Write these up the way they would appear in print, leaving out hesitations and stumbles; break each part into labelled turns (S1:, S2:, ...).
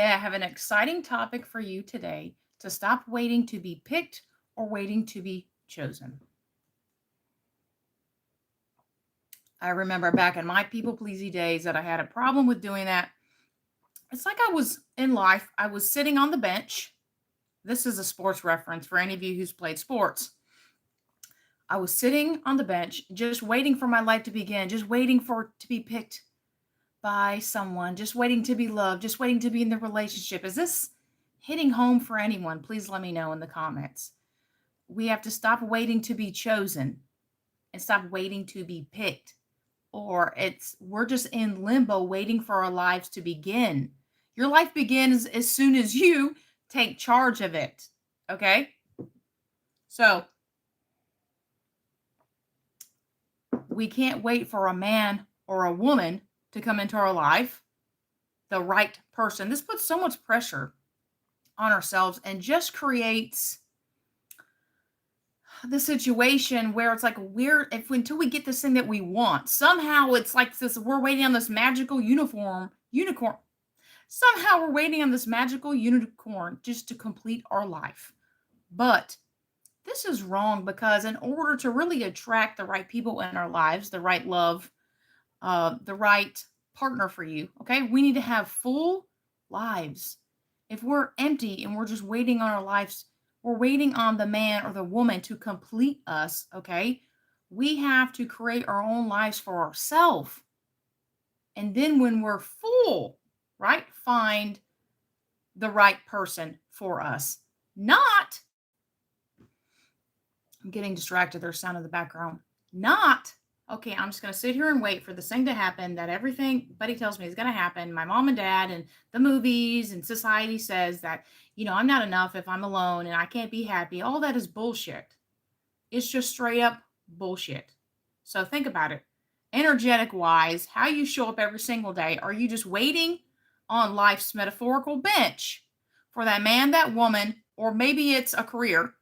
S1: I have an exciting topic for you today to stop waiting to be picked or waiting to be chosen. I remember back in my people pleasing days that I had a problem with doing that. It's like I was in life, I was sitting on the bench. This is a sports reference for any of you who's played sports. I was sitting on the bench, just waiting for my life to begin, just waiting for to be picked by someone, just waiting to be loved, just waiting to be in the relationship. Is this hitting home for anyone? Please let me know in the comments. We have to stop waiting to be chosen and stop waiting to be picked. Or it's we're just in limbo waiting for our lives to begin. Your life begins as soon as you take charge of it. Okay? So, we can't wait for a man or a woman to come into our life, the right person. This puts so much pressure on ourselves and just creates the situation where it's like we're if until we get this thing that we want, somehow it's like this we're waiting on this magical unicorn. Somehow we're waiting on this magical unicorn just to complete our life. But this is wrong because in order to really attract the right people in our lives, the right love, the right partner for you, okay, we need to have full lives. If we're empty and we're just waiting on our lives, we're waiting on the man or the woman to complete us, okay? We have to create our own lives for ourselves. And then when we're full, right, find the right person for us. Not, I'm getting distracted. There's sound in the background. Not, okay, I'm just going to sit here and wait for this thing to happen that everybody tells me is going to happen. My mom and dad and the movies and society says that, I'm not enough if I'm alone and I can't be happy. All that is bullshit. It's just straight up bullshit. So think about it. Energetic wise, how you show up every single day. Are you just waiting on life's metaphorical bench for that man, that woman, or maybe it's a career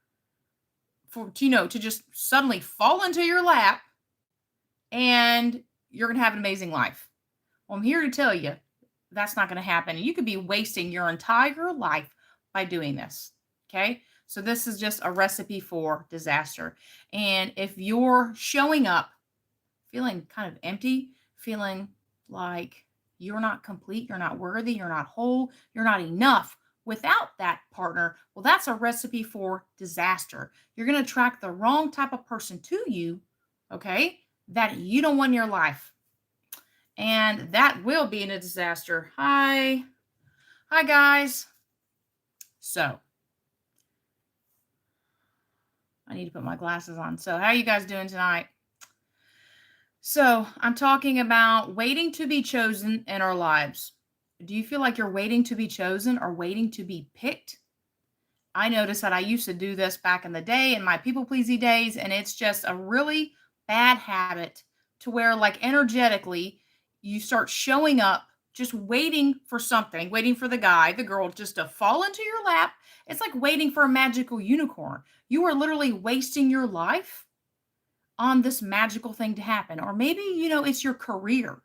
S1: for, to just suddenly fall into your lap and you're going to have an amazing life? Well, I'm here to tell you that's not going to happen. You could be wasting your entire life by doing this. Okay. So this is just a recipe for disaster. And if you're showing up feeling kind of empty, feeling like you're not complete, you're not worthy, you're not whole, you're not enough without that partner, well, that's a recipe for disaster. You're going to attract the wrong type of person to you, okay, that you don't want in your life. And that will be in a disaster. Hi, guys. So, I need to put my glasses on. So, how are you guys doing tonight? So, I'm talking about waiting to be chosen in our lives. Do you feel like you're waiting to be chosen or waiting to be picked? I noticed that I used to do this back in the day in my people pleasing days, and it's just a really bad habit to where, like, energetically, you start showing up just waiting for something, waiting for the guy, the girl just to fall into your lap. It's like waiting for a magical unicorn. You are literally wasting your life on this magical thing to happen. Or maybe, it's your career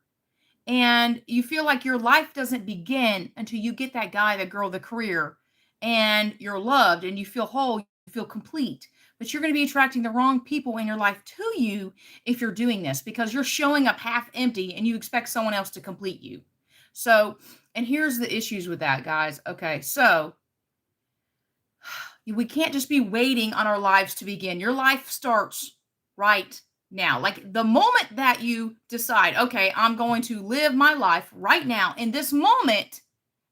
S1: and you feel like your life doesn't begin until you get that guy, the girl, the career, and you're loved and you feel whole, you feel complete. But you're going to be attracting the wrong people in your life to you if you're doing this because you're showing up half empty and you expect someone else to complete you. So, and here's the issues with that, guys. Okay, so we can't just be waiting on our lives to begin. Your life starts right now. Like the moment that you decide, okay, I'm going to live my life right now in this moment,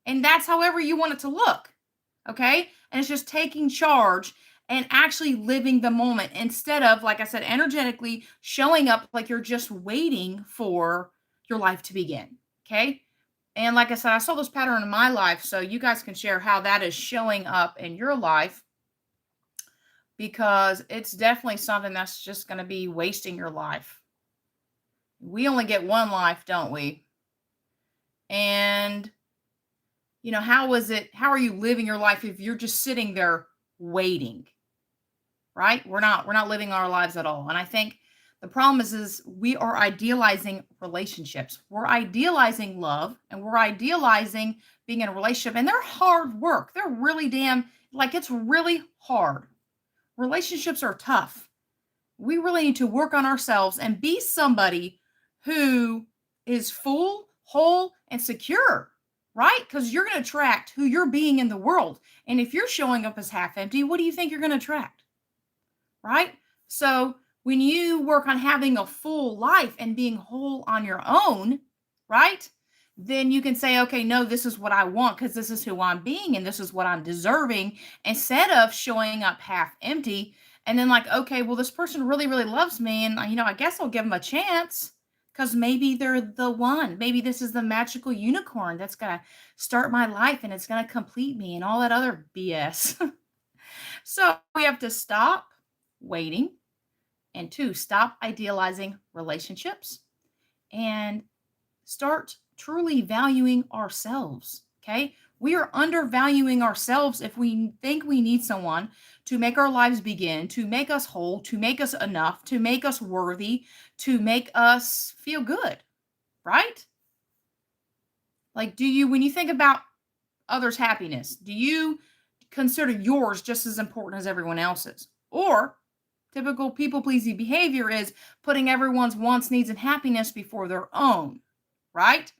S1: and that's however you want it to look. Okay? And it's just taking charge and actually living the moment instead of, like I said, energetically showing up like you're just waiting for your life to begin. Okay? And like I said, I saw this pattern in my life, so you guys can share how that is showing up in your life because it's definitely something that's just going to be wasting your life. We only get one life, don't we? And how are you living your life if you're just sitting there waiting? Right? We're not living our lives at all. And I think the problem is we are idealizing relationships. We're idealizing love and we're idealizing being in a relationship, and they're hard work. They're really damn, like, it's really hard. Relationships are tough. We really need to work on ourselves and be somebody who is full, whole, and secure, right? Because you're going to attract who you're being in the world. And if you're showing up as half empty, what do you think you're going to attract, right? So when you work on having a full life and being whole on your own, right? Then you can say, okay, no, this is what I want because this is who I'm being and this is what I'm deserving, instead of showing up half empty and then like, okay, well, this person really, really loves me. And, I guess I'll give them a chance because maybe they're the one. Maybe this is the magical unicorn that's going to start my life and it's going to complete me and all that other BS. So we have to stop waiting, and two, stop idealizing relationships and start truly valuing ourselves. Okay. We are undervaluing ourselves if we think we need someone to make our lives begin, to make us whole, to make us enough, to make us worthy, to make us feel good, right? Like, when you think about others' happiness, do you consider yours just as important as everyone else's? Or typical people pleasing behavior is putting everyone's wants, needs, and happiness before their own, right?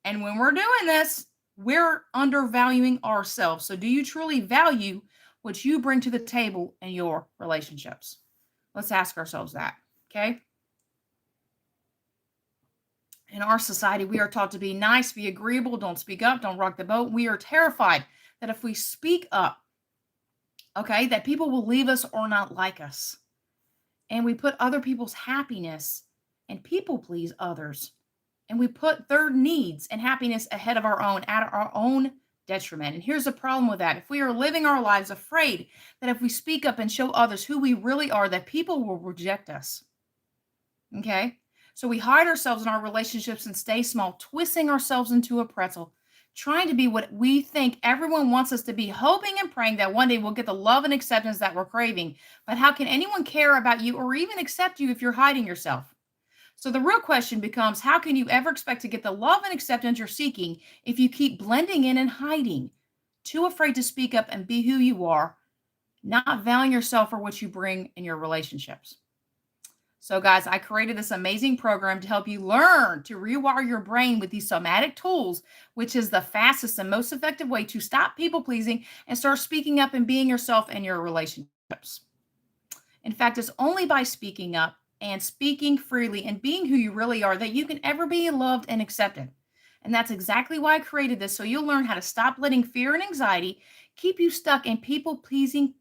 S1: And when we're doing this, we're undervaluing ourselves. So, do you truly value what you bring to the table in your relationships? Let's ask ourselves that, okay? In our society, we are taught to be nice, be agreeable, don't speak up, don't rock the boat. We are terrified that if we speak up, okay, that people will leave us or not like us. And we put other people's happiness and people please others. And we put their needs and happiness ahead of our own at our own detriment. And here's the problem with that. If we are living our lives afraid that if we speak up and show others who we really are, that people will reject us. Okay? So we hide ourselves in our relationships and stay small, twisting ourselves into a pretzel, trying to be what we think everyone wants us to be, hoping and praying that one day we'll get the love and acceptance that we're craving. But how can anyone care about you or even accept you if you're hiding yourself? So the real question becomes, how can you ever expect to get the love and acceptance you're seeking if you keep blending in and hiding, too afraid to speak up and be who you are, not valuing yourself for what you bring in your relationships? So, guys, I created this amazing program to help you learn to rewire your brain with these somatic tools, which is the fastest and most effective way to stop people pleasing and start speaking up and being yourself in your relationships. In fact, it's only by speaking up and speaking freely and being who you really are that you can ever be loved and accepted. And that's exactly why I created this. So you'll learn how to stop letting fear and anxiety keep you stuck in people pleasing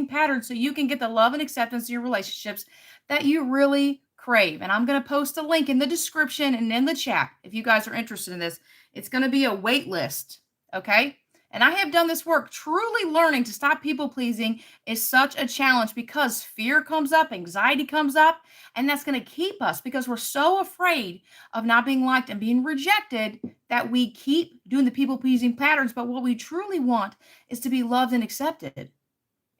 S1: patterns so you can get the love and acceptance in your relationships that you really crave. And I'm going to post a link in the description and in the chat if you guys are interested in this. It's going to be a wait list. Okay. And I have done this work. Truly learning to stop people pleasing is such a challenge because fear comes up, anxiety comes up, and that's going to keep us because we're so afraid of not being liked and being rejected that we keep doing the people pleasing patterns. But what we truly want is to be loved and accepted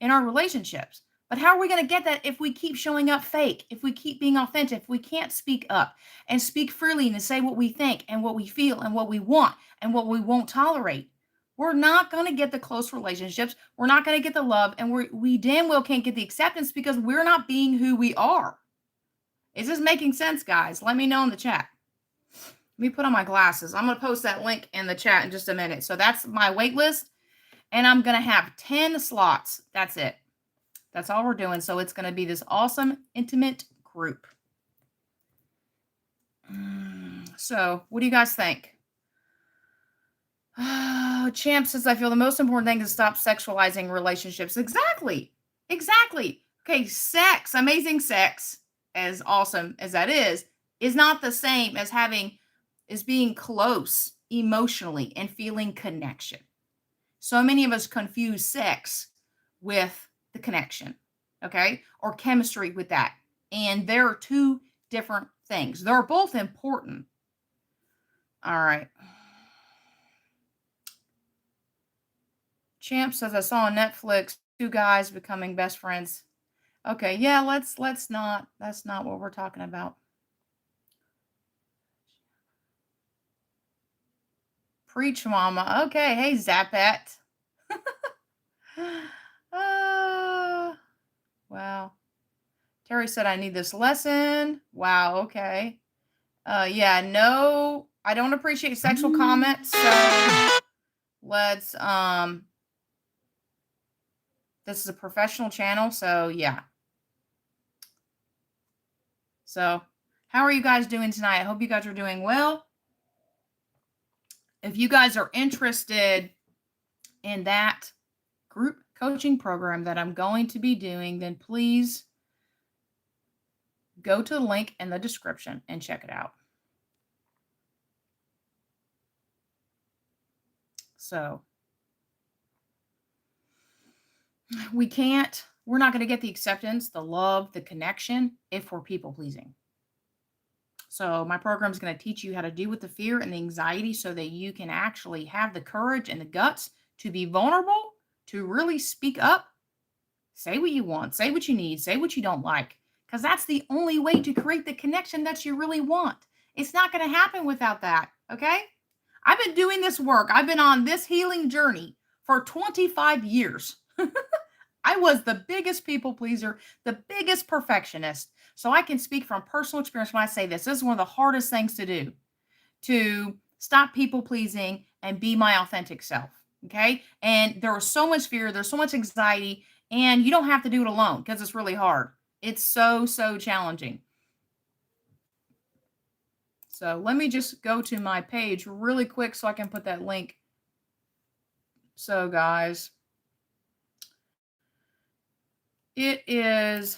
S1: in our relationships. But how are we going to get that if we keep showing up fake, if we keep being authentic, if we can't speak up and speak freely and say what we think and what we feel and what we want and what we won't tolerate? We're not going to get the close relationships. We're not going to get the love. And we damn well can't get the acceptance because we're not being who we are. Is this making sense, guys? Let me know in the chat. Let me put on my glasses. I'm going to post that link in the chat in just a minute. So that's my wait list. And I'm going to have 10 slots. That's it. That's all we're doing. So it's going to be this awesome, intimate group. So what do you guys think? Oh, Champ says, I feel the most important thing is stop sexualizing relationships. Exactly. Okay, sex, amazing sex, as awesome as that is not the same as being close emotionally and feeling connection. So many of us confuse sex with the connection, okay? Or chemistry with that. And there are two different things. They're both important. All right. Champ says, I saw on Netflix 2 guys becoming best friends. Okay, yeah, let's not. That's not what we're talking about. Preach, mama. Okay. Hey, Zapat. Wow. Terry said, I need this lesson. Wow. Okay. Yeah, no, I don't appreciate sexual comments. So let's, this is a professional channel. So yeah. So how are you guys doing tonight? I hope you guys are doing well. If you guys are interested in that group coaching program that I'm going to be doing, then please go to the link in the description and check it out. So we're not going to get the acceptance, the love, the connection if we're people pleasing. So my program is going to teach you how to deal with the fear and the anxiety so that you can actually have the courage and the guts to be vulnerable, to really speak up, say what you want, say what you need, say what you don't like, because that's the only way to create the connection that you really want. It's not going to happen without that. Okay. I've been doing this work. I've been on this healing journey for 25 years. I was the biggest people pleaser, the biggest perfectionist. So I can speak from personal experience when I say this. This is one of the hardest things to do, to stop people pleasing and be my authentic self. Okay. And there was so much fear, there's so much anxiety, and you don't have to do it alone because it's really hard. It's so challenging. So let me just go to my page really quick so I can put that link. So guys, it is,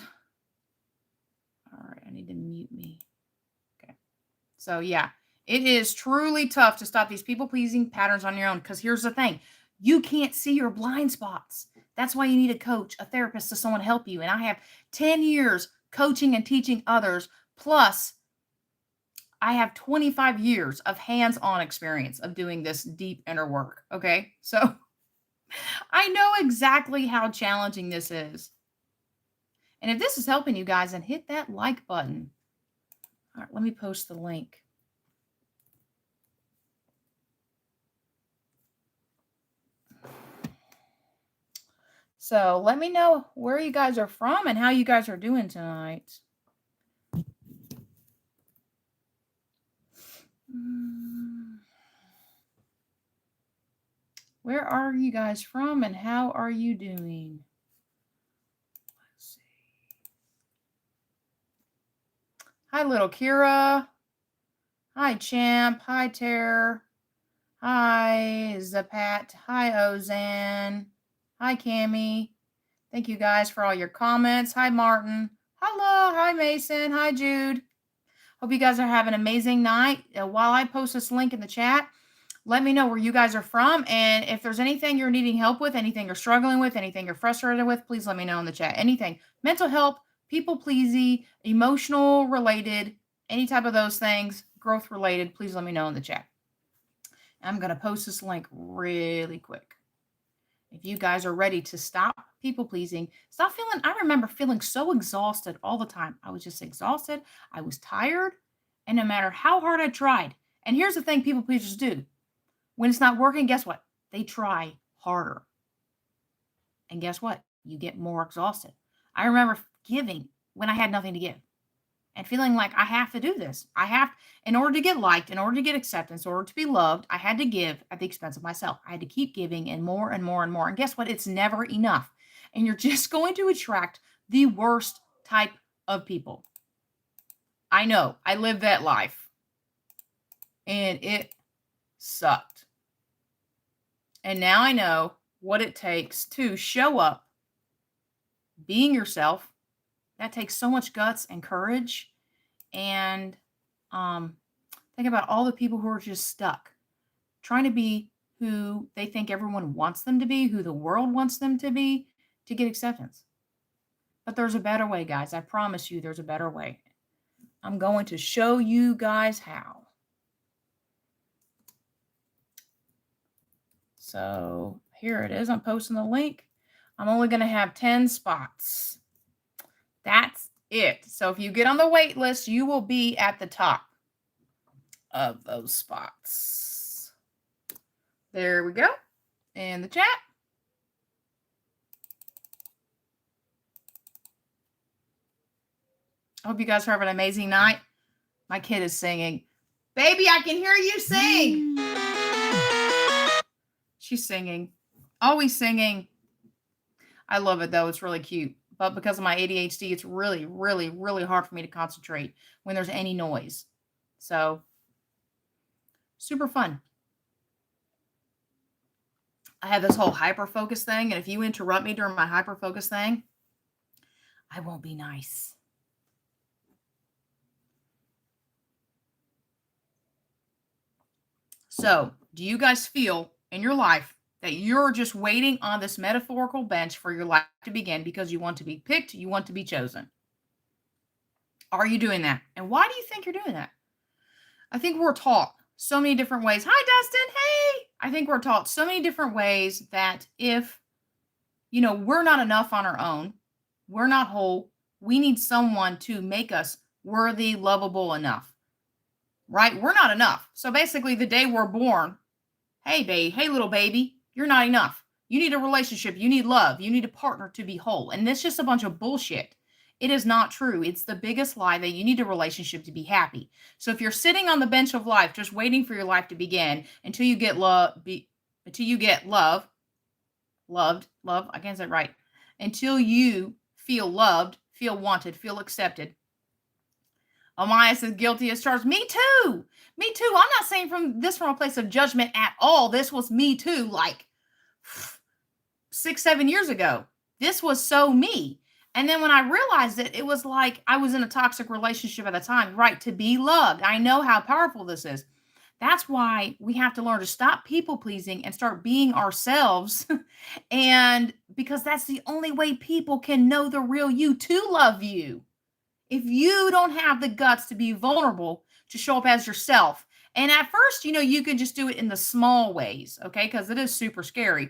S1: all right, I need to mute me. Okay. So yeah, it is truly tough to stop these people-pleasing patterns on your own, because here's the thing. You can't see your blind spots. That's why you need a coach, a therapist, to someone help you. And I have 10 years coaching and teaching others, plus I have 25 years of hands-on experience of doing this deep inner work. Okay. So I know exactly how challenging this is. And if this is helping you guys, then hit that like button. All right, let me post the link. So let me know where you guys are from and how you guys are doing tonight. Where are you guys from and how are you doing? Let's see. Hi, little Kira. Hi, Champ. Hi, Terror. Hi, Zapat. Hi, Ozan. Hi, Cami. Thank you guys for all your comments. Hi, Martin. Hello. Hi, Mason. Hi, Jude. Hope you guys are having an amazing night. While I post this link in the chat, let me know where you guys are from. And if there's anything you're needing help with, anything you're struggling with, anything you're frustrated with, please let me know in the chat. Anything. Mental health, people pleasing, emotional related, any type of those things, growth related, please let me know in the chat. I'm going to post this link really quick. If you guys are ready to stop people pleasing, stop feeling, I remember feeling so exhausted all the time. I was just exhausted. I was tired. And no matter how hard I tried, and here's the thing people pleasers do. When it's not working, guess what? They try harder. And guess what? You get more exhausted. I remember giving when I had nothing to give and feeling like I have to do this. In order to get liked, in order to get acceptance, in order to be loved, I had to give at the expense of myself. I had to keep giving and more and more and more. And guess what? It's never enough. And you're just going to attract the worst type of people. I know. I lived that life. And it sucked. And now I know what it takes to show up, being yourself. That takes so much guts and courage. And think about all the people who are just stuck, trying to be who they think everyone wants them to be, who the world wants them to be, to get acceptance. But there's a better way, guys. I promise you there's a better way. I'm going to show you guys how. So here it is. I'm posting the link. I'm only going to have 10 spots. That's it. So if you get on the wait list, you will be at the top of those spots. There we go. In the chat. I hope you guys are having an amazing night. My kid is singing. Baby, I can hear you sing. She's singing. Always singing. I love it, though. It's really cute. But because of my ADHD, it's really, really, really hard for me to concentrate when there's any noise. So, super fun. I have this whole hyper-focus thing, and if you interrupt me during my hyper-focus thing, I won't be nice. So, do you guys feel in your life that you're just waiting on this metaphorical bench for your life to begin because you want to be picked, you want to be chosen? Are you doing that? And why do you think you're doing that? I think we're taught so many different ways. Hi, Dustin. Hey. I think we're taught so many different ways that if, we're not enough on our own, we're not whole, we need someone to make us worthy, lovable enough. Right? We're not enough. So basically, the day we're born, hey, little baby, you're not enough. You need a relationship. You need love. You need a partner to be whole. And that's just a bunch of bullshit. It is not true. It's the biggest lie that you need a relationship to be happy. So if you're sitting on the bench of life, just waiting for your life to begin until you get loved, I can't say it right, until you feel loved, feel wanted, feel accepted. Amaya says guilty as charged. Me too. Me too. I'm not saying from a place of judgment at all. This was me too, like 6-7 years ago. This was so me. And then when I realized it was like I was in a toxic relationship at the time, right? To be loved. I know how powerful this is. That's why we have to learn to stop people pleasing and start being ourselves. And because that's the only way people can know the real you to love you. If you don't have the guts to be vulnerable, to show up as yourself. And at first, you could just do it in the small ways, okay? Because it is super scary.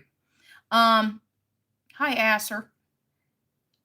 S1: Hi, Asser.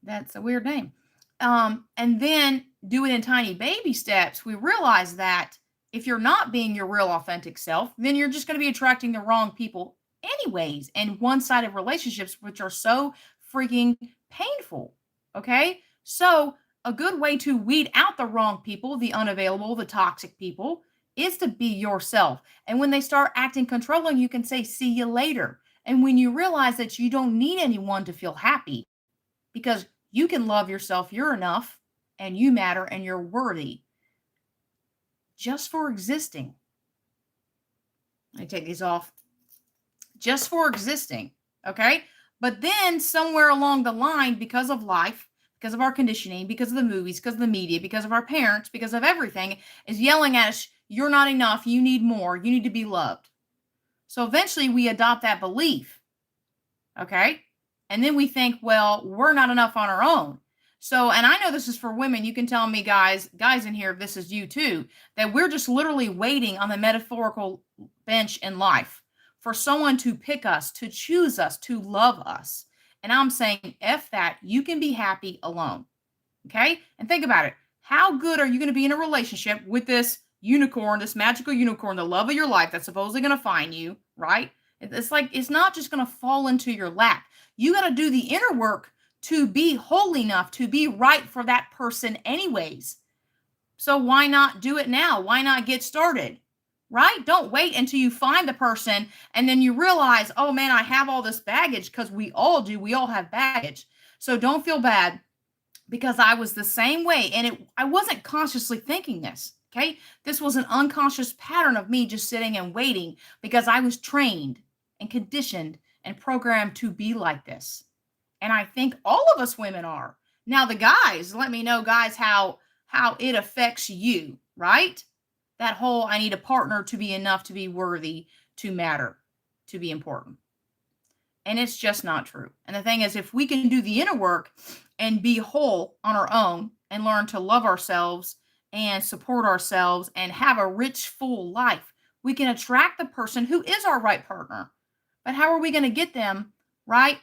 S1: That's a weird name. And then do it in tiny baby steps. We realize that if you're not being your real authentic self, then you're just going to be attracting the wrong people anyways. And one-sided relationships, which are so freaking painful, okay? So a good way to weed out the wrong people, the unavailable, the toxic people, is to be yourself. And when they start acting controlling, you can say, see you later. And when you realize that you don't need anyone to feel happy because you can love yourself, you're enough, and you matter, and you're worthy just for existing. Let me take these off. Just for existing, okay? But then somewhere along the line, because of life, because of our conditioning, because of the movies, because of the media, because of our parents, because of everything, is yelling at us, you're not enough, you need more, you need to be loved. So eventually we adopt that belief, okay? And then we think, well, we're not enough on our own. So, and I know this is for women, you can tell me guys in here, if this is you too, that we're just literally waiting on the metaphorical bench in life for someone to pick us, to choose us, to love us. And I'm saying, F that, you can be happy alone. Okay? And think about it. How good are you going to be in a relationship with this unicorn, this magical unicorn, the love of your life that's supposedly going to find you, right? It's like, it's not just going to fall into your lap. You got to do the inner work to be whole enough to be right for that person anyways. So why not do it now? Why not get started? Right? Don't wait until you find the person and then you realize, oh man, I have all this baggage, because we all do. We all have baggage. So don't feel bad, because I was the same way, and I wasn't consciously thinking this. Okay? This was an unconscious pattern of me just sitting and waiting because I was trained and conditioned and programmed to be like this. And I think all of us women are. Now the guys, let me know, guys, how it affects you, right? That whole, I need a partner to be enough, to be worthy, to matter, to be important. And it's just not true. And the thing is, if we can do the inner work and be whole on our own and learn to love ourselves and support ourselves and have a rich, full life, we can attract the person who is our right partner. But how are we going to get them right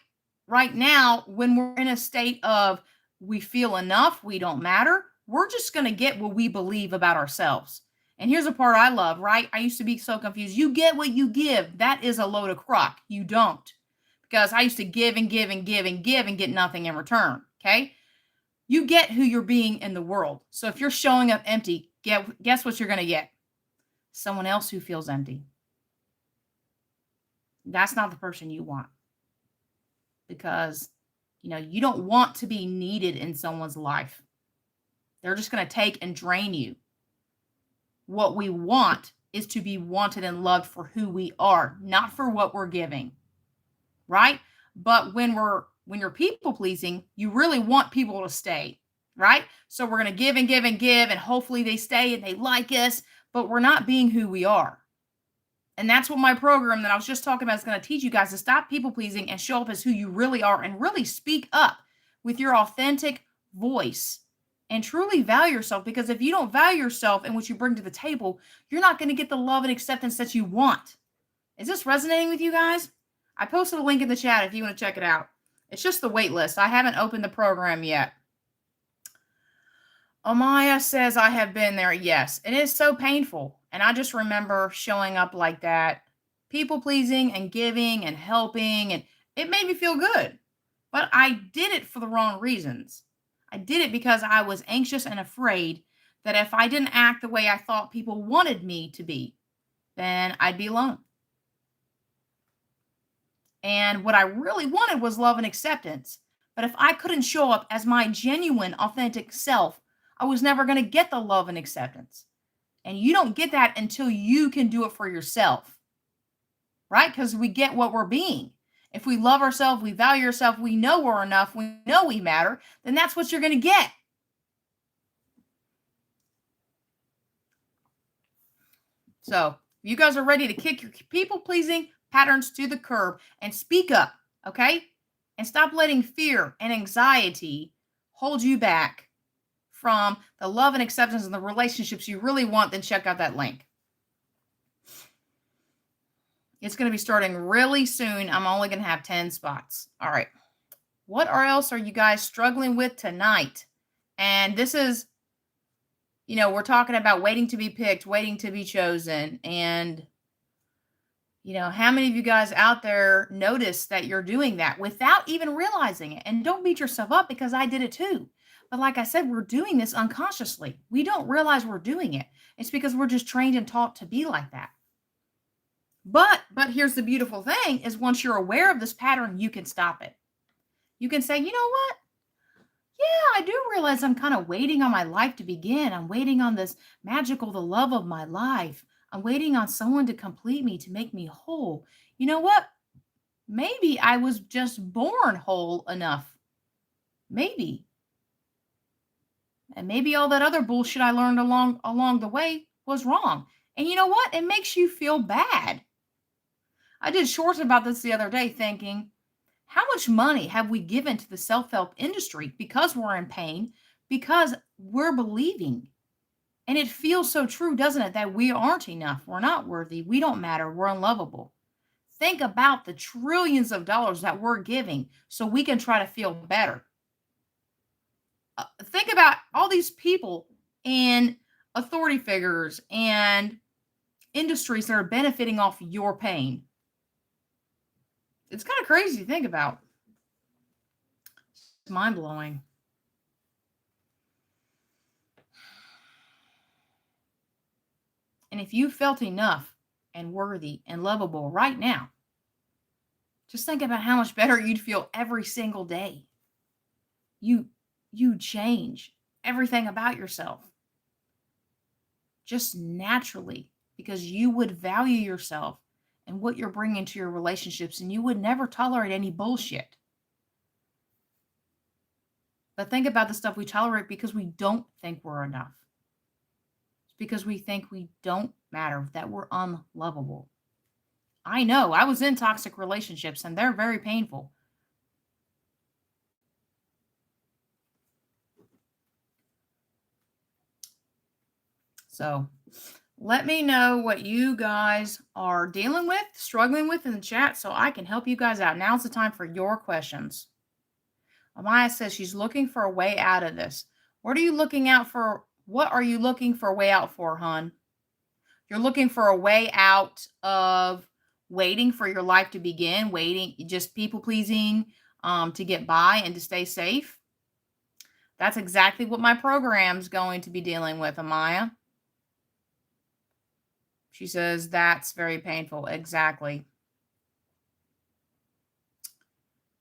S1: now when we're in a state of we feel enough, we don't matter? We're just going to get what we believe about ourselves. And here's a part I love, right? I used to be so confused. You get what you give. That is a load of crock. You don't. Because I used to give and give and give and give and get nothing in return. Okay. You get who you're being in the world. So if you're showing up empty, guess what you're going to get? Someone else who feels empty. That's not the person you want. Because, you don't want to be needed in someone's life. They're just going to take and drain you. What we want is to be wanted and loved for who we are, not for what we're giving. Right? But when you're people pleasing, you really want people to stay, right? So we're going to give and give and give, and hopefully they stay and they like us, but we're not being who we are. And that's what my program that I was just talking about is going to teach you guys, to stop people pleasing and show up as who you really are and really speak up with your authentic voice and truly value yourself. Because if you don't value yourself and what you bring to the table, you're not going to get the love and acceptance that you want. Is this resonating with you guys? I posted a link in the chat if you want to check it out. It's just the wait list. I haven't opened the program yet. Amaya says, I have been there. Yes, it is so painful. And I just remember showing up like that, people pleasing and giving and helping. And it made me feel good. But I did it for the wrong reasons. I did it because I was anxious and afraid that if I didn't act the way I thought people wanted me to be, then I'd be alone. And what I really wanted was love and acceptance. But if I couldn't show up as my genuine, authentic self, I was never going to get the love and acceptance. And you don't get that until you can do it for yourself, right? Because we get what we're being. If we love ourselves, we value ourselves, we know we're enough, we know we matter, then that's what you're going to get. So you guys are ready to kick your people-pleasing patterns to the curb and speak up, okay? And stop letting fear and anxiety hold you back from the love and acceptance and the relationships you really want, then check out that link. It's going to be starting really soon. I'm only going to have 10 spots. All right. What else are you guys struggling with tonight? And this is, we're talking about waiting to be picked, waiting to be chosen. And, how many of you guys out there notice that you're doing that without even realizing it? And don't beat yourself up, because I did it too. But like I said, we're doing this unconsciously. We don't realize we're doing it. It's because we're just trained and taught to be like that. But here's the beautiful thing is, once you're aware of this pattern, you can stop it. You can say, you know what? Yeah, I do realize I'm kind of waiting on my life to begin. I'm waiting on this magical, the love of my life. I'm waiting on someone to complete me, to make me whole. You know what? Maybe I was just born whole enough. Maybe. And maybe all that other bullshit I learned along the way was wrong. And you know what? It makes you feel bad. I did shorts about this the other day, thinking, how much money have we given to the self-help industry because we're in pain, because we're believing? And it feels so true, doesn't it, that we aren't enough. We're not worthy. We don't matter. We're unlovable. Think about the trillions of dollars that we're giving so we can try to feel better. Think about all these people and authority figures and industries that are benefiting off your pain. It's kind of crazy to think about. It's mind-blowing. And if you felt enough and worthy and lovable right now, just think about how much better you'd feel every single day. You change everything about yourself just naturally, because you would value yourself and what you're bringing to your relationships, and you would never tolerate any bullshit. But think about the stuff we tolerate because we don't think we're enough. It's because we think we don't matter, that we're unlovable. I know, I was in toxic relationships and they're very painful. So let me know what you guys are dealing with, struggling with in the chat, so I can help you guys out. Now's the time for your questions. Amaya says she's looking for a way out of this. What are you looking for a way out for, hon? You're looking for a way out of waiting for your life to begin, waiting, just people pleasing, to get by and to stay safe. That's exactly what my program's going to be dealing with, Amaya. She says, that's very painful. Exactly.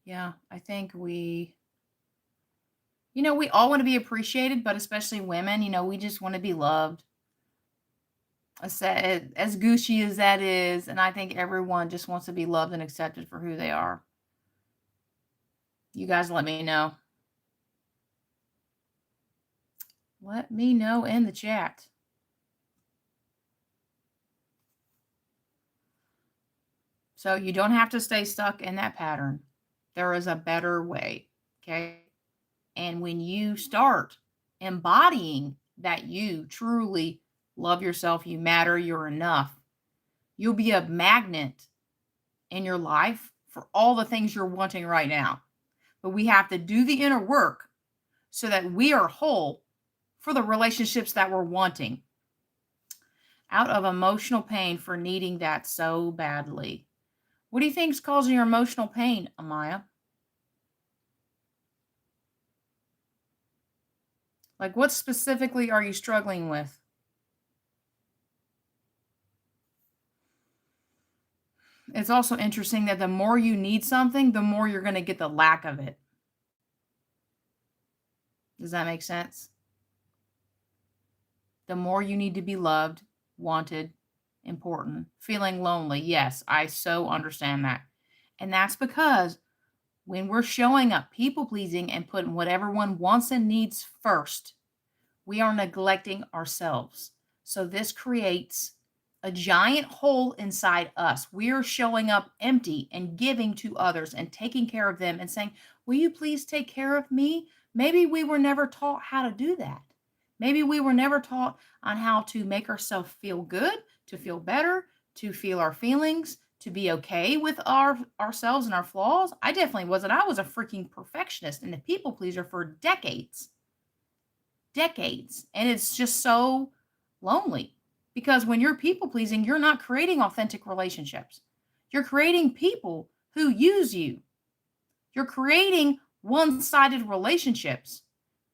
S1: Yeah, I think we all want to be appreciated, but especially women, we just want to be loved. As gushy as that is, and I think everyone just wants to be loved and accepted for who they are. You guys let me know. Let me know in the chat. So you don't have to stay stuck in that pattern. There is a better way, okay? And when you start embodying that you truly love yourself, you matter, you're enough, you'll be a magnet in your life for all the things you're wanting right now. But we have to do the inner work so that we are whole for the relationships that we're wanting. Out of emotional pain for needing that so badly. What do you think is causing your emotional pain, Amaya? Like, what specifically are you struggling with? It's also interesting that the more you need something, the more you're going to get the lack of it. Does that make sense? The more you need to be loved, wanted, important, feeling lonely. Yes, I so understand that. And that's because when we're showing up people pleasing and putting what everyone wants and needs first, we are neglecting ourselves. So this creates a giant hole inside us. We are showing up empty and giving to others and taking care of them and saying, will you please take care of me? Maybe we were never taught how to do that. Maybe we were never taught on how to make ourselves feel good, to feel better, to feel our feelings, to be okay with ourselves and our flaws. I definitely wasn't. I was a freaking perfectionist and a people pleaser for decades. And it's just so lonely because when you're people pleasing, you're not creating authentic relationships. You're creating people who use you. You're creating one-sided relationships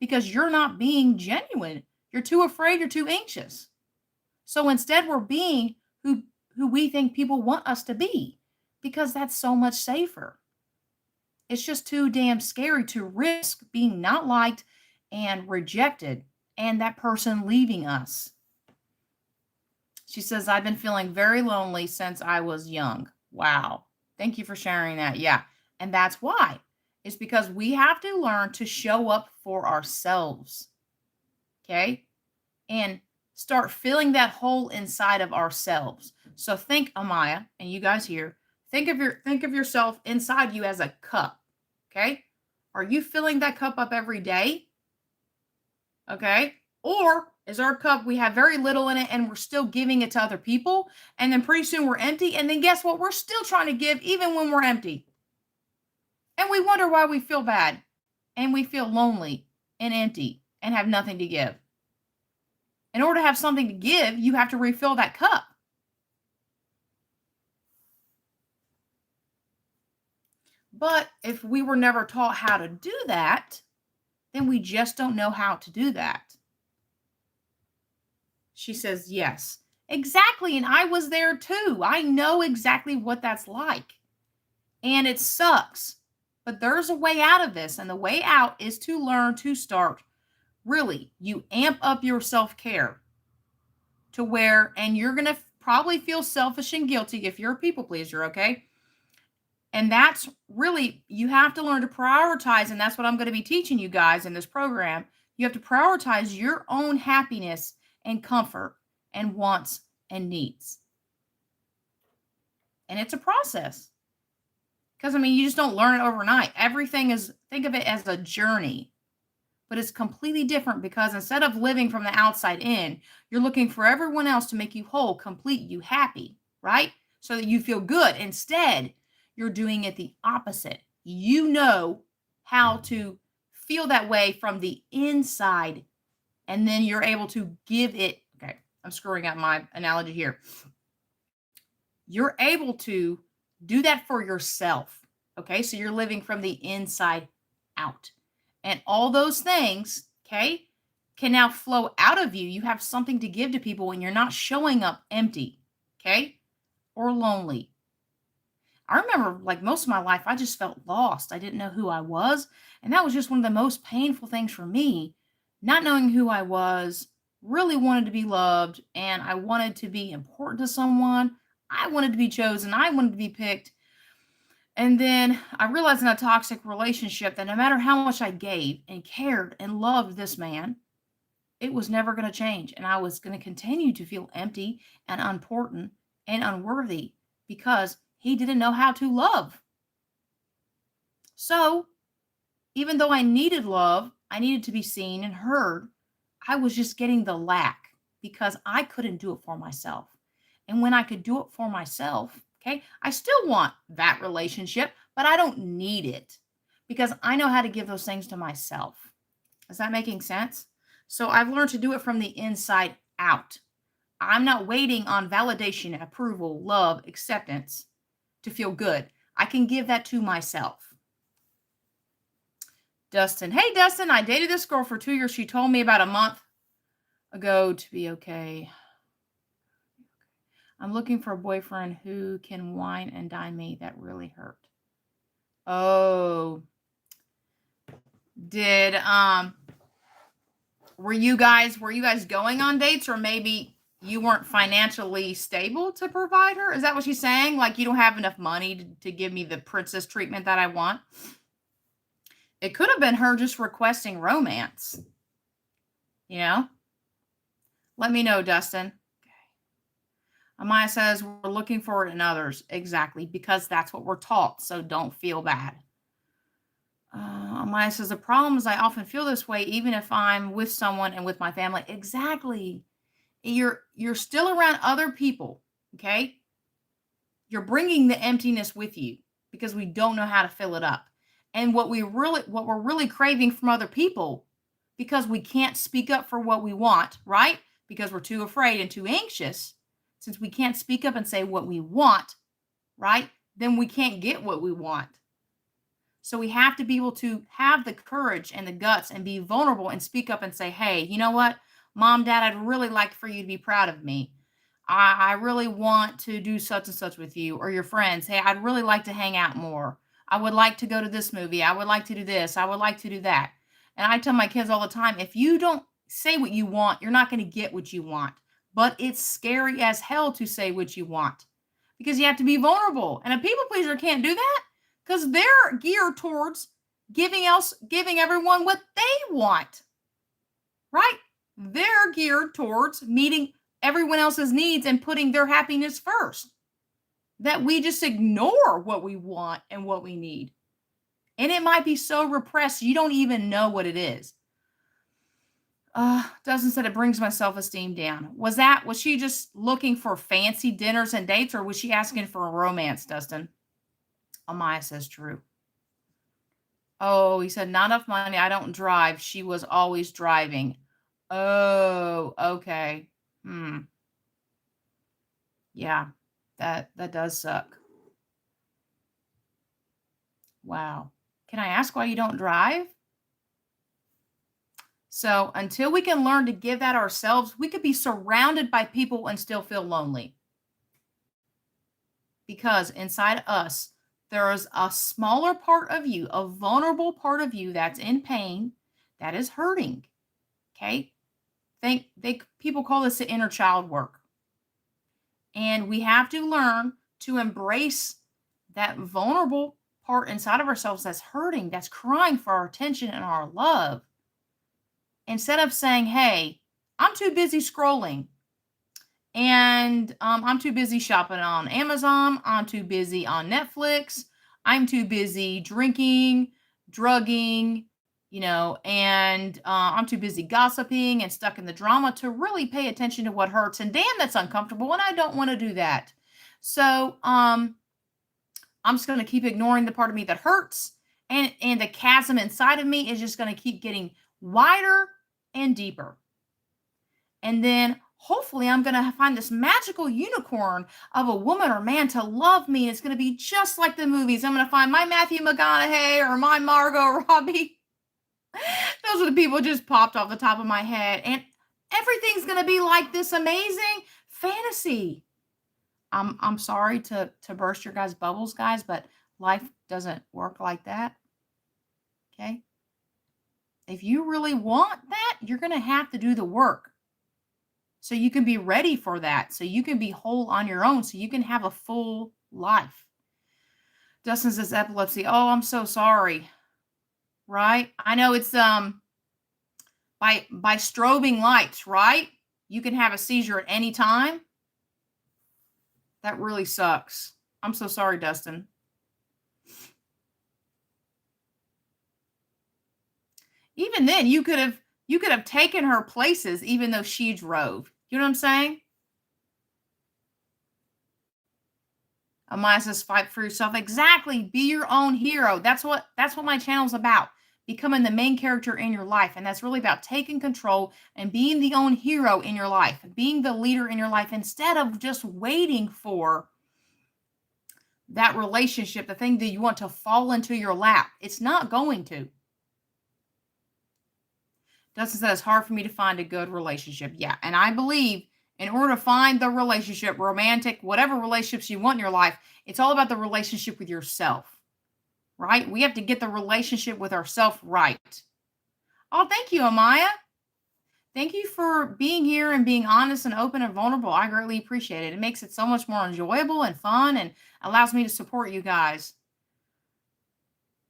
S1: because you're not being genuine. You're too afraid, you're too anxious. So instead we're being who we think people want us to be because that's so much safer. It's just too damn scary to risk being not liked and rejected and that person leaving us. She says, I've been feeling very lonely since I was young. Wow. Thank you for sharing that. Yeah. And that's why. It's because we have to learn to show up for ourselves. Okay? And start filling that hole inside of ourselves. So think, Amaya, and you guys here, think of yourself inside you as a cup. Okay? Are you filling that cup up every day? Okay? Or is our cup, we have very little in it and we're still giving it to other people, and then pretty soon we're empty, and then guess what? We're still trying to give even when we're empty. And we wonder why we feel bad and we feel lonely and empty and have nothing to give. In order to have something to give, you have to refill that cup. But if we were never taught how to do that, then we just don't know how to do that. She says, yes, exactly. And I was there too. I know exactly what that's like. And it sucks. But there's a way out of this. And the way out is to learn to start. Really, you amp up your self-care to where, and you're going to probably feel selfish and guilty if you're a people pleaser, okay? And that's really, you have to learn to prioritize. And that's what I'm going to be teaching you guys in this program. You have to prioritize your own happiness and comfort and wants and needs. And it's a process. Because, I mean, you just don't learn it overnight. Everything is, think of it as a journey. But it's completely different because instead of living from the outside in, you're looking for everyone else to make you whole, complete, you happy, right? So that you feel good. Instead, you're doing it the opposite. You know how to feel that way from the inside, and then you're able to give it. Okay, I'm screwing up my analogy here. You're able to do that for yourself. Okay. So you're living from the inside out. And all those things, okay, can now flow out of you. You have something to give to people when you're not showing up empty, okay, or lonely. I remember, like, most of my life, I just felt lost. I didn't know who I was. And that was just one of the most painful things for me. Not knowing who I was, really wanted to be loved, and I wanted to be important to someone. I wanted to be chosen. I wanted to be picked. And then I realized in a toxic relationship that no matter how much I gave and cared and loved this man, it was never going to change. And I was going to continue to feel empty and unimportant and unworthy because he didn't know how to love. So even though I needed love, I needed to be seen and heard, I was just getting the lack because I couldn't do it for myself. And when I could do it for myself, okay, I still want that relationship, but I don't need it because I know how to give those things to myself. Is that making sense? So I've learned to do it from the inside out. I'm not waiting on validation, approval, love, acceptance to feel good. I can give that to myself. Dustin. Hey, Dustin, I dated this girl for 2 years. She told me about a month ago to be okay. I'm looking for a boyfriend who can wine and dine me. That really hurt. Oh. Did were you guys going on dates, or maybe you weren't financially stable to provide her? Is that what she's saying? Like, you don't have enough money to give me the princess treatment that I want? It could have been her just requesting romance. You know? Let me know, Dustin. Okay. Amaya says we're looking for it in others. Exactly, because that's what we're taught. So don't feel bad. Amaya says the problem is I often feel this way even if I'm with someone and with my family. Exactly. You're still around other people, okay? You're bringing the emptiness with you because we don't know how to fill it up. And what we're really craving from other people, because we can't speak up for what we want, right? Because we're too afraid and too anxious. Since we can't speak up and say what we want, right? Then we can't get what we want. So we have to be able to have the courage and the guts and be vulnerable and speak up and say, hey, you know what? Mom, Dad, I'd really like for you to be proud of me. I really want to do such and such with you, or your friends. Hey, I'd really like to hang out more. I would like to go to this movie. I would like to do this. I would like to do that. And I tell my kids all the time, if you don't say what you want, you're not going to get what you want. But it's scary as hell to say what you want because you have to be vulnerable. And a people pleaser can't do that because they're geared towards giving everyone what they want, right? They're geared towards meeting everyone else's needs and putting their happiness first. That we just ignore what we want and what we need. And it might be so repressed, you don't even know what it is. Dustin said it brings my self-esteem down. Was she just looking for fancy dinners and dates, or was she asking for a romance, Dustin? Amaya says true. Oh, he said, not enough money. I don't drive. She was always driving. Oh, okay. Yeah, that does suck. Wow. Can I ask why you don't drive? So until we can learn to give that ourselves, we could be surrounded by people and still feel lonely. Because inside us, there is a smaller part of you, a vulnerable part of you that's in pain, that is hurting. Okay? People call this the inner child work. And we have to learn to embrace that vulnerable part inside of ourselves that's hurting, that's crying for our attention and our love. Instead of saying, hey, I'm too busy scrolling, and I'm too busy shopping on Amazon, I'm too busy on Netflix, I'm too busy drinking, drugging, and I'm too busy gossiping and stuck in the drama to really pay attention to what hurts. And damn, that's uncomfortable, and I don't want to do that. So I'm just going to keep ignoring the part of me that hurts, and the chasm inside of me is just going to keep getting wider and deeper. And then hopefully I'm going to find this magical unicorn of a woman or man to love me. And it's going to be just like the movies. I'm going to find my Matthew McConaughey or my Margot Robbie. Those are the people just popped off the top of my head. And everything's going to be like this amazing fantasy. I'm sorry to burst your guys' bubbles, guys, but life doesn't work like that. Okay? If you really want that, you're going to have to do the work. So you can be ready for that. So you can be whole on your own. So you can have a full life. Dustin says epilepsy. Oh, I'm so sorry. Right? I know it's by strobing lights, right? You can have a seizure at any time. That really sucks. I'm so sorry, Dustin. Even then, you could have taken her places even though she drove. You know what I'm saying? Amaya says, fight for yourself. Exactly. Be your own hero. That's what my channel's about. Becoming the main character in your life. And that's really about taking control and being the own hero in your life. Being the leader in your life instead of just waiting for that relationship, the thing that you want to fall into your lap. It's not going to. Dustin said, it's hard for me to find a good relationship. Yeah. And I believe in order to find the relationship, romantic, whatever relationships you want in your life, it's all about the relationship with yourself, right? We have to get the relationship with ourselves right. Oh, thank you, Amaya. Thank you for being here and being honest and open and vulnerable. I greatly appreciate it. It makes it so much more enjoyable and fun and allows me to support you guys.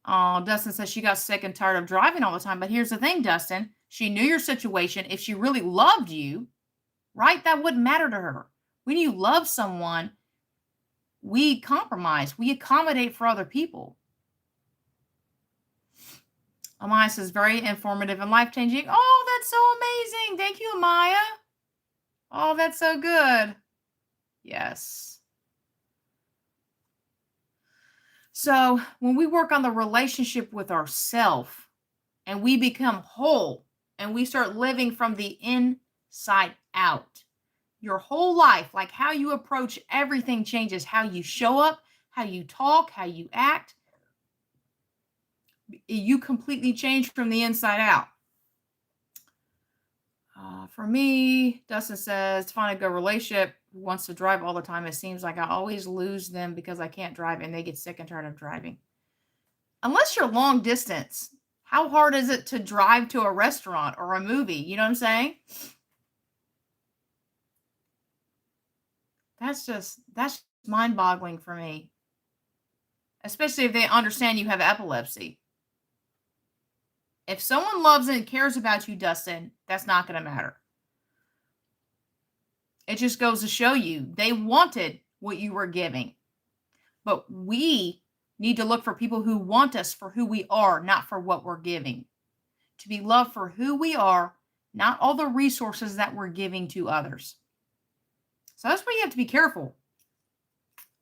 S1: Oh, Dustin says she got sick and tired of driving all the time. But here's the thing, Dustin. She knew your situation. If she really loved you, right, that wouldn't matter to her. When you love someone, we compromise. We accommodate for other people. Amaya says, very informative and life-changing. Oh, that's so amazing. Thank you, Amaya. Oh, that's so good. Yes. So when we work on the relationship with ourselves and we become whole and we start living from the inside out, your whole life, like how you approach everything changes. How you show up, how you talk, how you act. You completely change from the inside out. For me, Dustin says, to find a good relationship who wants to drive all the time. It seems like I always lose them because I can't drive and they get sick and tired of driving. Unless you're long distance, how hard is it to drive to a restaurant or a movie? You know what I'm saying? That's mind-boggling for me. Especially if they understand you have epilepsy. If someone loves and cares about you, Dustin, that's not going to matter. It just goes to show you they wanted what you were giving. But we need to look for people who want us for who we are, not for what we're giving. To be loved for who we are, not all the resources that we're giving to others. So that's why you have to be careful.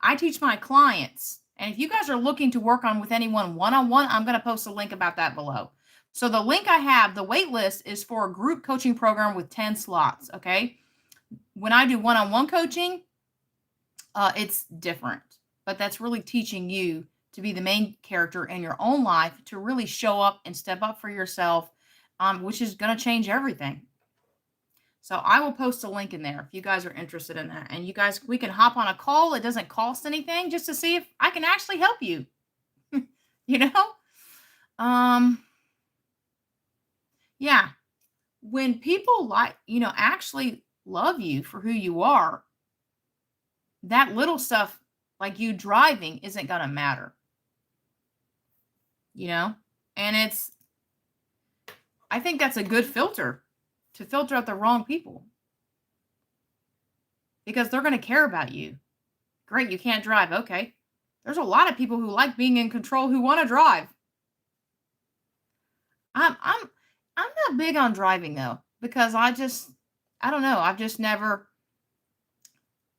S1: I teach my clients, and if you guys are looking to work on with anyone one-on-one, I'm going to post a link about that below. So the link I have, the wait list is for a group coaching program with 10 slots, okay? When I do one-on-one coaching, it's different. But that's really teaching you to be the main character in your own life, to really show up and step up for yourself, which is going to change everything. So I will post a link in there if you guys are interested in that. And you guys, we can hop on a call. It doesn't cost anything, just to see if I can actually help you. You know? Yeah. When people actually love you for who you are, that little stuff like you driving isn't going to matter. You know? And I think that's a good filter to filter out the wrong people. Because they're going to care about you. Great, you can't drive. Okay. There's a lot of people who like being in control who want to drive. I'm not big on driving though, because I don't know. I've just never,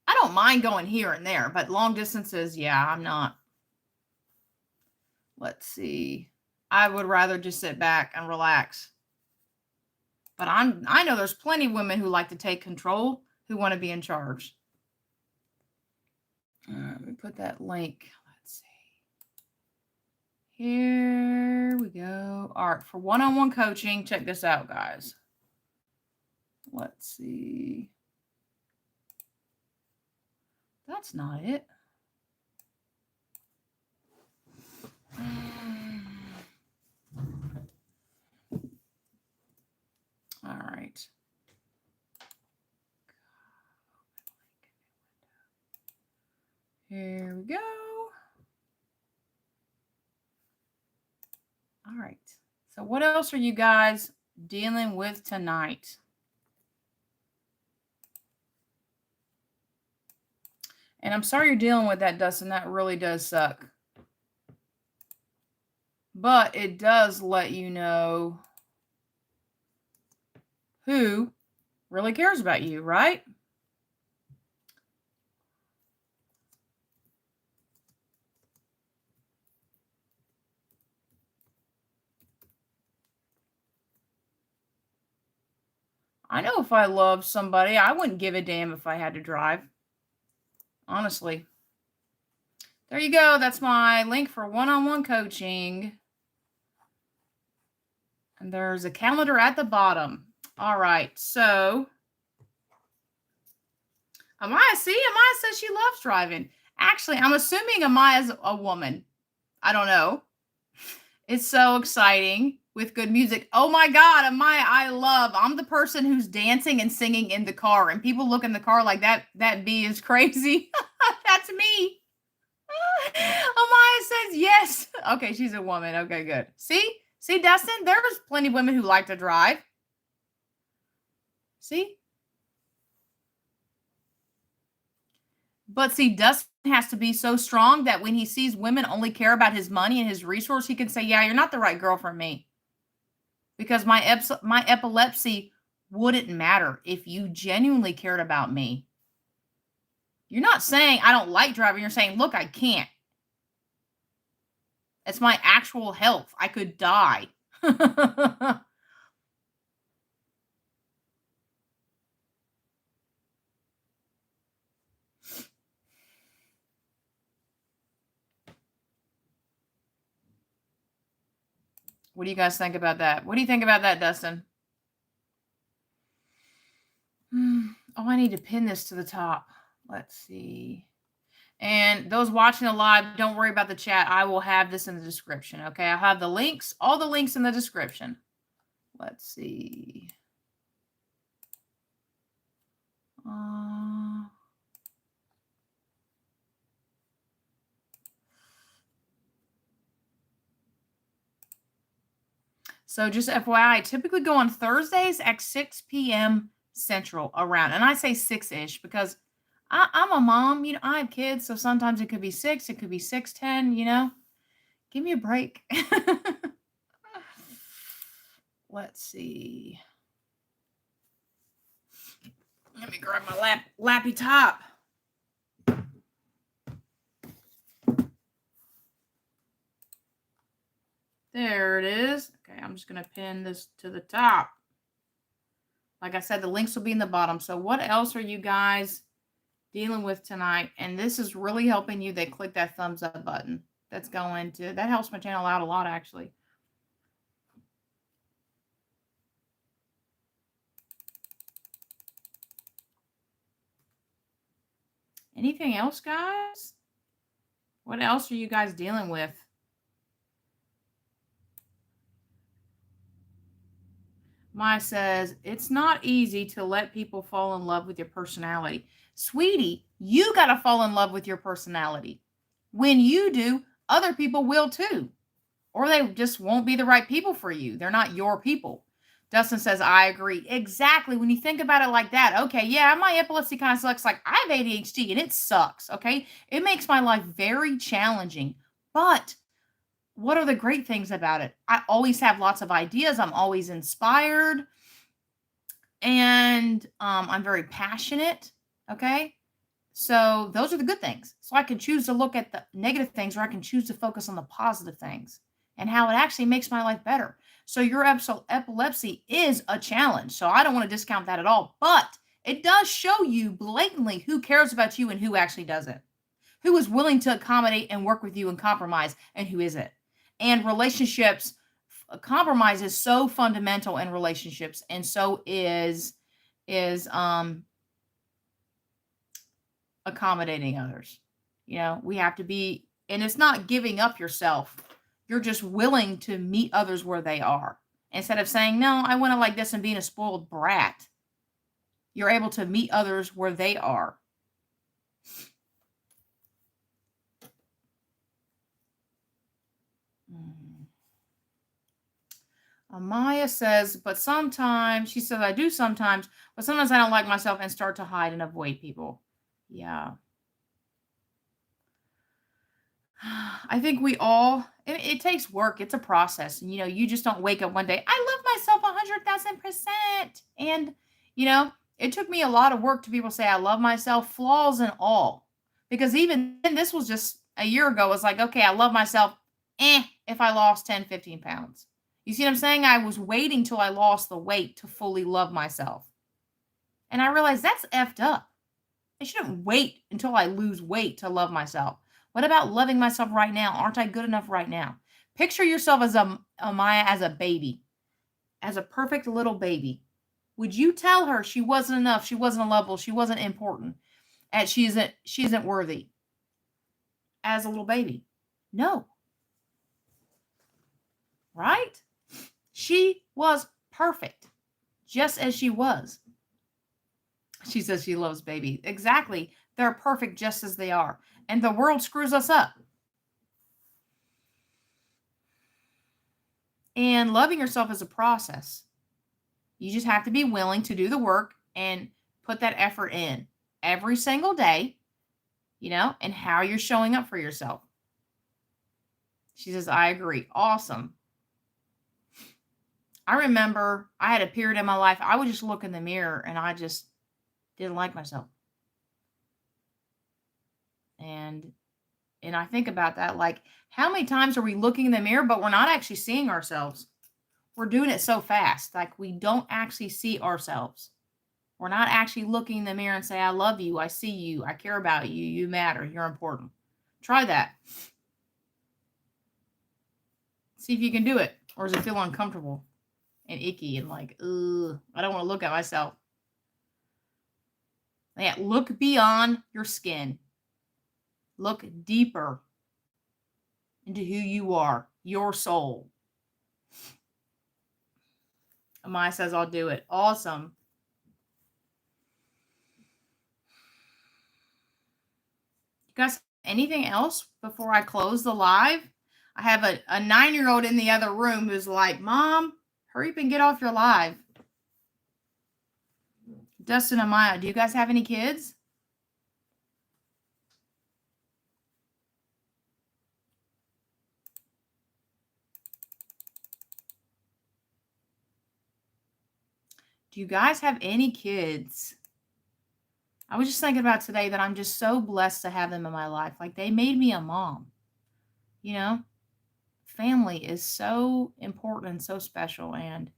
S1: I don't mind going here and there, but long distances, yeah, I'm not. Let's see. I would rather just sit back and relax. But I know there's plenty of women who like to take control, who want to be in charge. Let me put that link. Let's see. Here we go. All right, for one-on-one coaching, check this out, guys. Let's see. That's not it. All right. Here we go. All right. So what else are you guys dealing with tonight? And I'm sorry you're dealing with that, Dustin. That really does suck. But it does let you know who really cares about you, right? I know if I loved somebody, I wouldn't give a damn if I had to drive. Honestly. There you go. That's my link for one-on-one coaching. And there's a calendar at the bottom. All right. So, Amaya says she loves driving. Actually, I'm assuming Amaya's a woman. I don't know. It's so exciting with good music. Oh my God, Amaya, I'm the person who's dancing and singing in the car, and people look in the car like that bee is crazy. That's me. Amaya says yes. Okay, she's a woman. Okay, good. See, Dustin, there's plenty of women who like to drive. See? But see, Dustin has to be so strong that when he sees women only care about his money and his resource, he can say, yeah, you're not the right girl for me. Because my epilepsy wouldn't matter if you genuinely cared about me. You're not saying I don't like driving. You're saying, look, I can't. It's my actual health. I could die. What do you guys think about that? What do you think about that, Dustin? Oh, I need to pin this to the top. Let's see. And those watching the live, don't worry about the chat. I will have this in the description. Okay. I'll have the links, all the links in the description. Let's see. So just FYI, I typically go on Thursdays at 6 p.m. Central around. And I say 6-ish because I'm a mom. You know, I have kids. So sometimes it could be 6. It could be 6:10, you know. Give me a break. Let's see. Let me grab my lappy top. There it is. Okay, I'm just going to pin this to the top. Like I said, the links will be in the bottom. So what else are you guys dealing with tonight? And this is really helping you. They click that thumbs up button. That helps my channel out a lot, actually. Anything else, guys? What else are you guys dealing with? Maya says, it's not easy to let people fall in love with your personality. Sweetie, you got to fall in love with your personality. When you do, other people will too. Or they just won't be the right people for you. They're not your people. Dustin says, I agree. Exactly. When you think about it like that, okay, yeah, my epilepsy kind of sucks. Like, I have ADHD and it sucks, okay? It makes my life very challenging. But what are the great things about it? I always have lots of ideas. I'm always inspired. And I'm very passionate, okay? So those are the good things. So I can choose to look at the negative things, or I can choose to focus on the positive things. and how it actually makes my life better. So your epilepsy is a challenge. So I don't want to discount that at all, but it does show you blatantly who cares about you and who actually doesn't, who is willing to accommodate and work with you and compromise and who isn't. And relationships, compromise is so fundamental in relationships, and so is accommodating others. We have to be, and it's not giving up yourself. You're just willing to meet others where they are. Instead of saying, no, I want to like this and being a spoiled brat, you're able to meet others where they are. Amaya says, but sometimes, she says, I do sometimes, but sometimes I don't like myself and start to hide and avoid people. Yeah. I think we all, it takes work. It's a process. And, you just don't wake up one day, I love myself 100,000%. And, it took me a lot of work to be able to say, I love myself, flaws and all. Because even then, this was just a year ago, it was like, okay, I love myself, if I lost 10, 15 pounds. You see what I'm saying? I was waiting till I lost the weight to fully love myself. And I realized that's effed up. I shouldn't wait until I lose weight to love myself. What about loving myself right now? Aren't I good enough right now? Picture yourself as Amaya as a baby, as a perfect little baby. Would you tell her she wasn't enough, she wasn't lovable, she wasn't important, and she isn't worthy as a little baby? No. Right? She was perfect, just as she was. She says she loves babies. Exactly. They're perfect just as they are. And the world screws us up. And loving yourself is a process. You just have to be willing to do the work and put that effort in every single day, and how you're showing up for yourself. She says, I agree. Awesome. I remember I had a period in my life, I would just look in the mirror and I just didn't like myself. And I think about that, like, how many times are we looking in the mirror, but we're not actually seeing ourselves? We're doing it so fast. Like, we don't actually see ourselves. We're not actually looking in the mirror and say, I love you. I see you. I care about you. You matter. You're important. Try that. See if you can do it. Or does it feel uncomfortable and icky and like, ugh, I don't want to look at myself. Yeah, look beyond your skin. Look deeper into who you are, your soul. Amaya says, I'll do it. Awesome. You guys, anything else before I close the live? I have a 9-year-old in the other room who's like, Mom, hurry up and get off your live. Dustin and Amaya, do you guys have any kids? Do you guys have any kids? I was just thinking about today that I'm just so blessed to have them in my life. Like, they made me a mom. Family is so important and so special. And,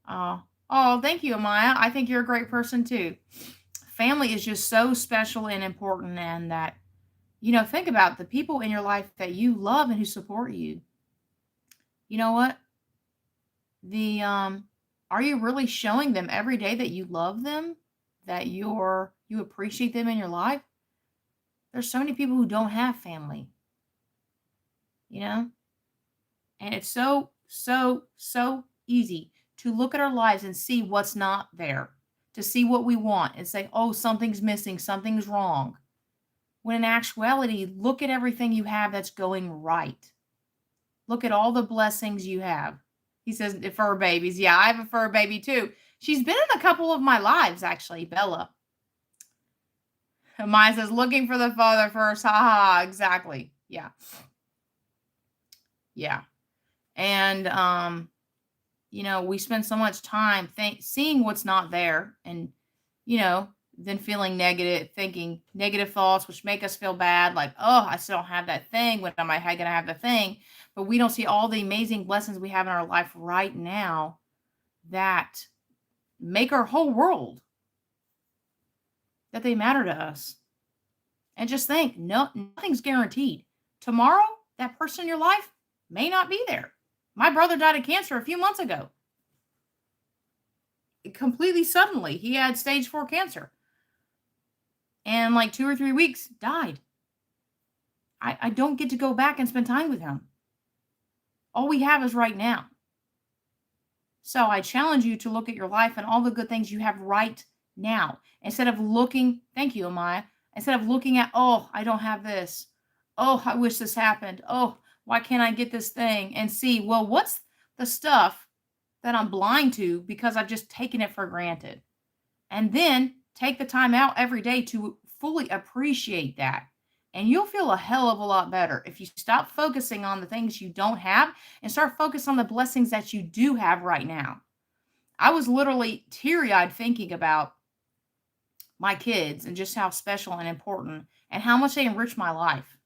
S1: oh, thank you, Amaya. I think you're a great person too. Family is just so special and important. And that, think about the people in your life that you love and who support you. You know what? Are you really showing them every day that you love them, that you appreciate them in your life? There's so many people who don't have family, and it's so, so, so easy to look at our lives and see what's not there, to see what we want and say, oh, something's missing, something's wrong. When in actuality, look at everything you have that's going right. Look at all the blessings you have. He says, fur babies. Yeah, I have a fur baby too. She's been in a couple of my lives, actually, Bella. Maya says, looking for the father first. Ha ha, exactly. Yeah. Yeah. And, we spend so much time seeing what's not there and, then feeling negative, thinking negative thoughts, which make us feel bad, like, oh, I still don't have that thing. When am I going to have the thing? But we don't see all the amazing blessings we have in our life right now that make our whole world, that they matter to us. And just think, no, nothing's guaranteed. Tomorrow, that person in your life may not be there. My brother died of cancer a few months ago. Completely suddenly, he had stage 4 cancer. And like 2 or 3 weeks, died. I don't get to go back and spend time with him. All we have is right now. So I challenge you to look at your life and all the good things you have right now. Instead of looking, thank you, Amaya, instead of looking at, oh, I don't have this. Oh, I wish this happened. Oh, why can't I get this thing? And see, well, what's the stuff that I'm blind to because I've just taken it for granted? And then take the time out every day to fully appreciate that. And you'll feel a hell of a lot better if you stop focusing on the things you don't have and start focusing on the blessings that you do have right now. I was literally teary-eyed thinking about my kids and just how special and important and how much they enrich my life.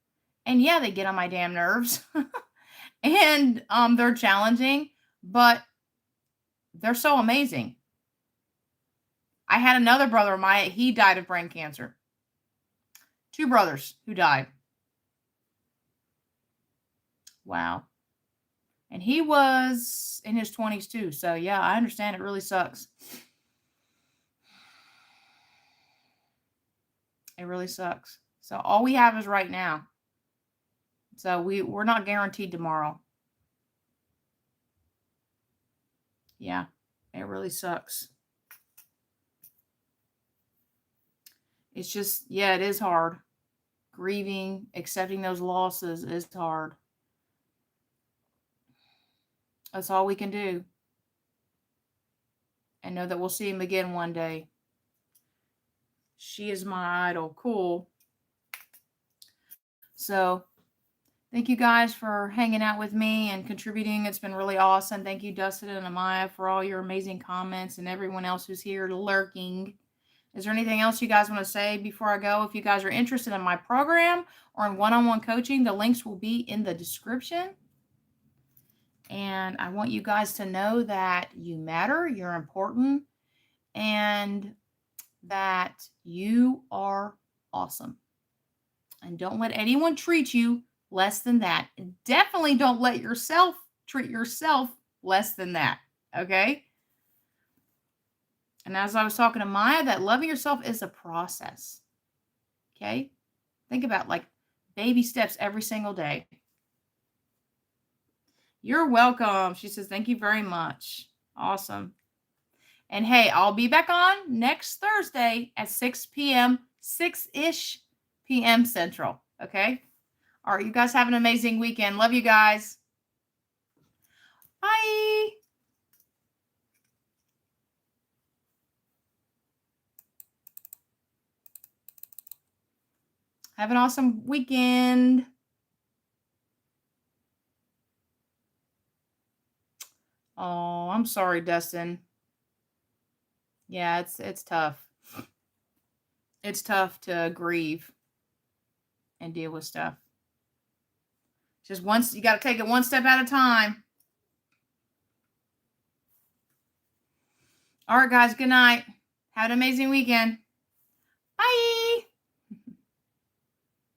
S1: And yeah, they get on my damn nerves. And they're challenging, but they're so amazing. I had another brother of mine, he died of brain cancer. 2 brothers who died. Wow. And he was in his 20s too. So yeah, I understand it really sucks. It really sucks. So all we have is right now. So we're not guaranteed tomorrow. Yeah, it really sucks. It's just, yeah, it is hard. Grieving, accepting those losses is hard. That's all we can do. And know that we'll see him again one day. She is my idol. Cool. So, thank you guys for hanging out with me and contributing. It's been really awesome. Thank you, Dustin and Amaya, for all your amazing comments and everyone else who's here lurking. Is there anything else you guys want to say before I go? If you guys are interested in my program or in one-on-one coaching, the links will be in the description. And I want you guys to know that you matter, you're important, and that you are awesome. And don't let anyone treat you less than that. And definitely don't let yourself treat yourself less than that. Okay? And as I was talking to Maya, that loving yourself is a process. Okay? Think about like baby steps every single day. You're welcome. She says, thank you very much. Awesome. And hey, I'll be back on next Thursday at 6 p.m., 6-ish p.m. Central. Okay? All right, you guys have an amazing weekend. Love you guys. Bye. Have an awesome weekend. Oh, I'm sorry, Dustin. Yeah, it's tough. It's tough to grieve and deal with stuff. Just once, you got to take it one step at a time. All right, guys, good night. Have an amazing weekend. Bye.